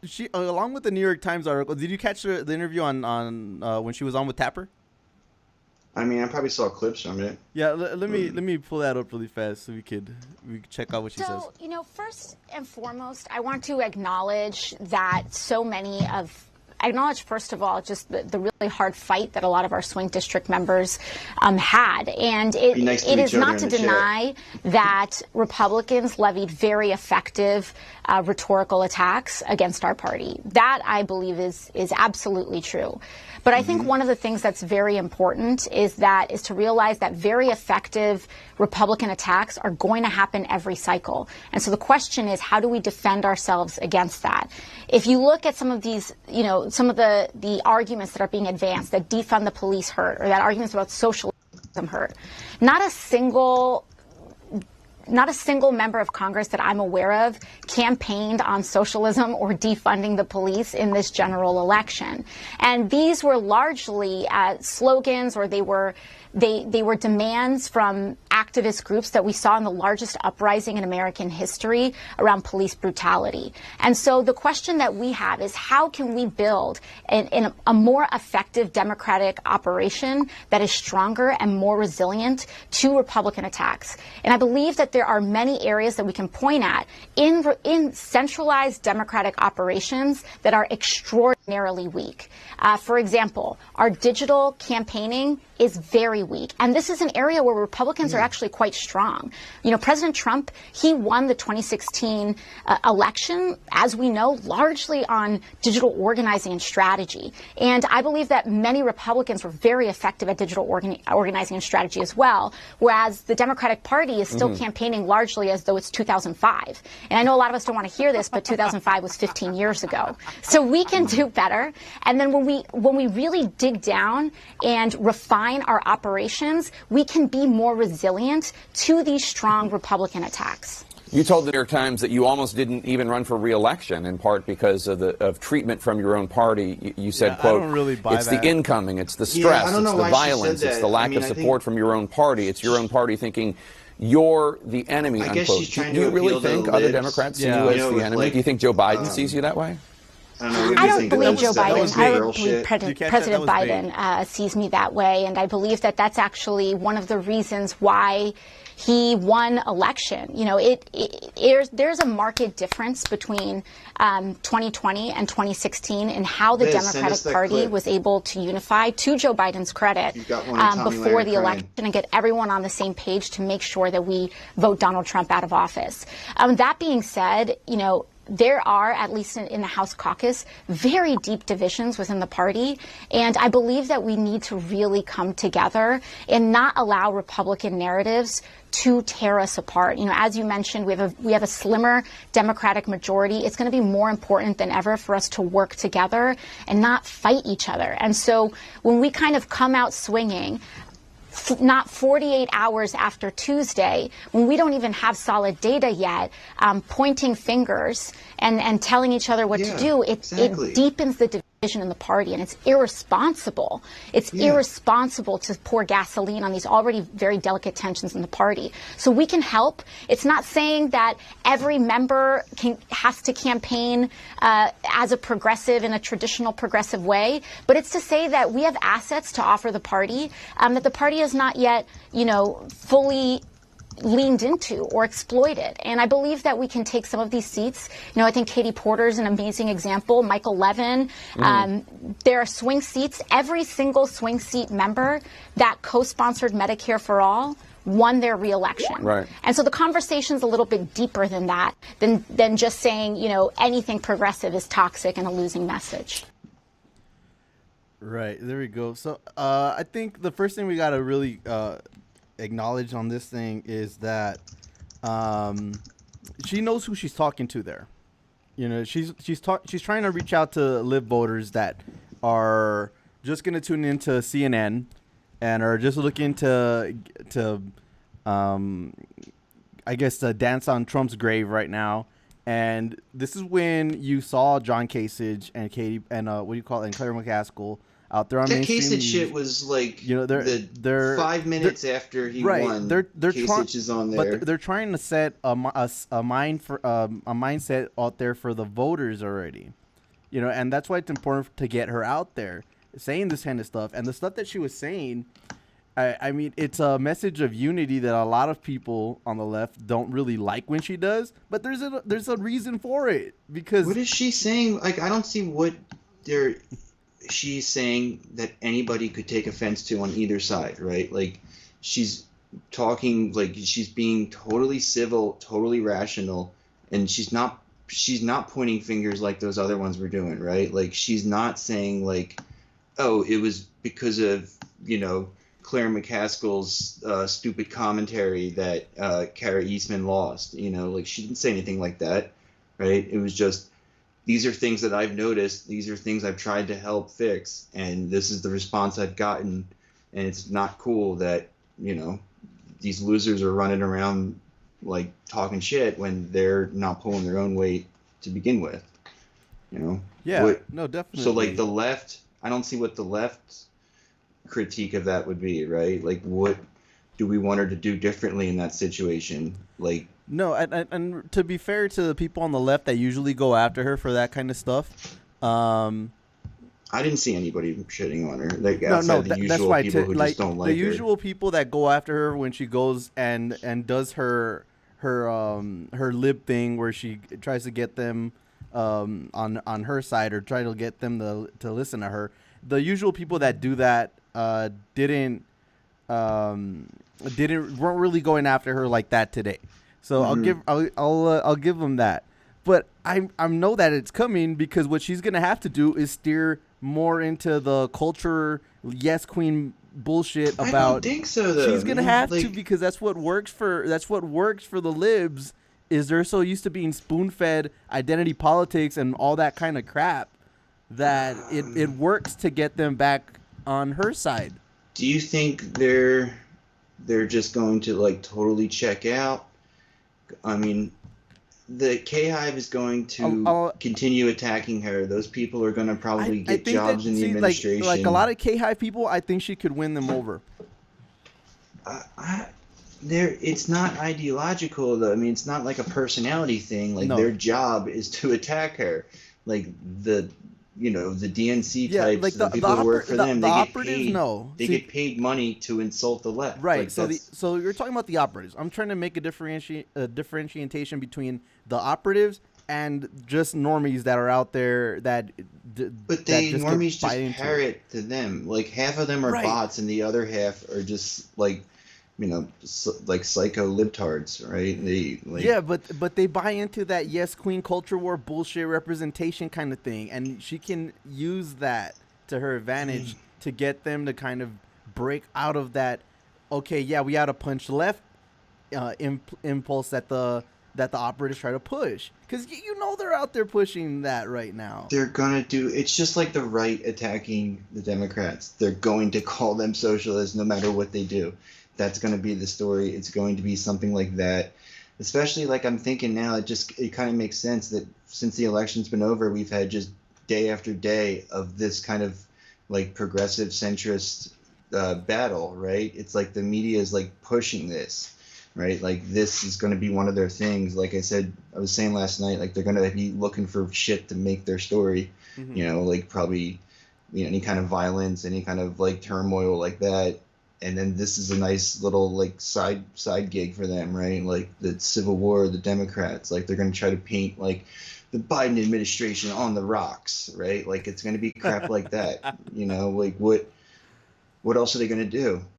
She, along with the New York Times article, did you catch the interview on when she was on with Tapper? I mean, I probably saw clips from it. Yeah, let me pull that up really fast so we could check out what she says. So, first and foremost, I want to acknowledge that first of all, just the really hard fight that a lot of our swing district members had. And it is not to deny that Republicans levied very effective rhetorical attacks against our party. That, I believe, is absolutely true. But I think one of the things that's very important is to realize that very effective Republican attacks are going to happen every cycle. And so the question is, how do we defend ourselves against that? If you look at some of these, some of the arguments that are being advanced, that defund the police hurt, or that arguments about socialism hurt, not a single member of Congress that I'm aware of campaigned on socialism or defunding the police in this general election. And these were largely slogans, or they were demands from activist groups that we saw in the largest uprising in American history around police brutality. And so the question that we have is, how can we build a more effective democratic operation that is stronger and more resilient to Republican attacks? And I believe that there are many areas that we can point at in centralized democratic operations that are extraordinarily weak. For example, our digital campaigning is very weak. And this is an area where Republicans are actually quite strong. President Trump, he won the 2016 election, as we know, largely on digital organizing and strategy. And I believe that many Republicans were very effective at digital organizing and strategy as well, whereas the Democratic Party is still campaigning largely as though it's 2005. And I know a lot of us don't want to hear this, but 2005 was 15 years ago. So we can do better. And then when we really dig down and refine our operations, we can be more resilient to these strong Republican attacks. You told the New York Times that you almost didn't even run for re-election, in part because of treatment from your own party. You said, quote, I don't really buy it's that. the incoming, it's the stress, it's the violence, it's the lack of support from your own party. It's your own party thinking you're the enemy, I guess unquote. she's trying Do you to really appeal to think the other libs. Democrats see you as the enemy? Do you think Joe Biden sees you that way? I don't believe Joe Biden. I don't believe President bait. Biden sees me that way, and I believe that that's actually one of the reasons why he won election. There's a marked difference between 2020 and 2016 in how the Democratic Party was able to unify, to Joe Biden's credit, before the election and get everyone on the same page to make sure that we vote Donald Trump out of office. That being said, there are, at least in the House caucus, very deep divisions within the party. And I believe that we need to really come together and not allow Republican narratives to tear us apart. As you mentioned, we have a slimmer Democratic majority. It's going to be more important than ever for us to work together and not fight each other. And so when we kind of come out swinging, not 48 hours after Tuesday, when we don't even have solid data yet, pointing fingers and telling each other what to do, it deepens the division in the party, and it's irresponsible. It's irresponsible to pour gasoline on these already very delicate tensions in the party. So we can help. It's not saying that every member has to campaign as a progressive in a traditional progressive way, but it's to say that we have assets to offer the party that the party has not yet, fully leaned into or exploited. And I believe that we can take some of these seats. I think Katie Porter is an amazing example. Michael Levin. There are swing seats. Every single swing seat member that co-sponsored Medicare for All won their reelection. Right. And so the conversation's a little bit deeper than that, than just saying, anything progressive is toxic and a losing message. Right. There we go. So I think the first thing we got to really acknowledge on this thing is that she knows who she's talking to there. She's trying to reach out to lib voters that are just going to tune into CNN and are just looking to I guess dance on Trump's grave right now. And this is when you saw John Kasich and Katie and and Claire McCaskill out there on That mainstream Kasich news. shit was like You know, the 5 minutes after he right. won. They're Kasich is on there. but they're trying to set a mindset out there for the voters already. You know, and that's why it's important to get her out there saying this kind of stuff. And the stuff that she was saying, I mean, it's a message of unity that a lot of people on the left don't really like when she does. But there's a reason for it, because What is she saying? Like, I don't see what she's saying that anybody could take offense to on either side, right? Like, she's talking like she's being totally civil, totally rational, and she's not pointing fingers like those other ones were doing, right? Like, she's not saying like, oh, it was because of, Claire McCaskill's stupid commentary that Kara Eastman lost. Like, she didn't say anything like that, right? It was just, these are things that I've noticed. These are things I've tried to help fix, and this is the response I've gotten. And it's not cool that, these losers are running around like talking shit when they're not pulling their own weight to begin with. Yeah, no, definitely. So like the left, I don't see what the left's critique of that would be, right? Like, what do we want her to do differently in that situation? Like, no, and to be fair to the people on the left that usually go after her for that kind of stuff, I didn't see anybody shitting on her. Like, outside the usual that's why people who just don't like the her. usual people that go after her when she goes and does her lib thing where she tries to get them on her side, or try to get them to listen to her. The usual people that do that weren't really going after her like that today. So I'll give them that. But I know that it's coming, because what she's gonna have to do is steer more into the culture yes queen bullshit about. I don't think so, though. She's gonna have to, because that's what works for the libs. Is they're so used to being spoon-fed identity politics and all that kind of crap that it works to get them back on her side. Do you think they're just going to like totally check out? I mean, the K-Hive is going to continue attacking her. Those people are going to probably get jobs in the administration. Like a lot of K-Hive people, I think she could win them over. It's not ideological, though. I mean, it's not like a personality thing. Like, their job is to attack her. Like, the DNC types, like the people who work for them, they get paid. They get paid money to insult the left. Right. Like, so you're talking about the operatives. I'm trying to make a differentiation between the operatives and just normies that are out there that. But normies just parrot to them. Like, half of them are bots, and the other half are just like, like psycho libtards, right? But they buy into that yes queen culture war bullshit representation kind of thing, and she can use that to her advantage to get them to kind of break out of that. Okay, yeah, we ought to punch left impulse that the operatives try to push, because they're out there pushing that right now. They're gonna do. It's just like the right attacking the Democrats. They're going to call them socialists no matter what they do. That's going to be the story. It's going to be something like that. Especially, like, I'm thinking now, it kind of makes sense that since the election's been over, we've had just day after day of this kind of like progressive centrist battle, right? It's like the media is like pushing this, right? Like, this is going to be one of their things. Like I was saying last night, like, they're going to be looking for shit to make their story, like probably, any kind of violence, any kind of like turmoil like that. And then this is a nice little like side gig for them, right? Like the Civil War, the Democrats, like they're going to try to paint like the Biden administration on the rocks, right? Like, it's going to be crap like that, like what else are they going to do?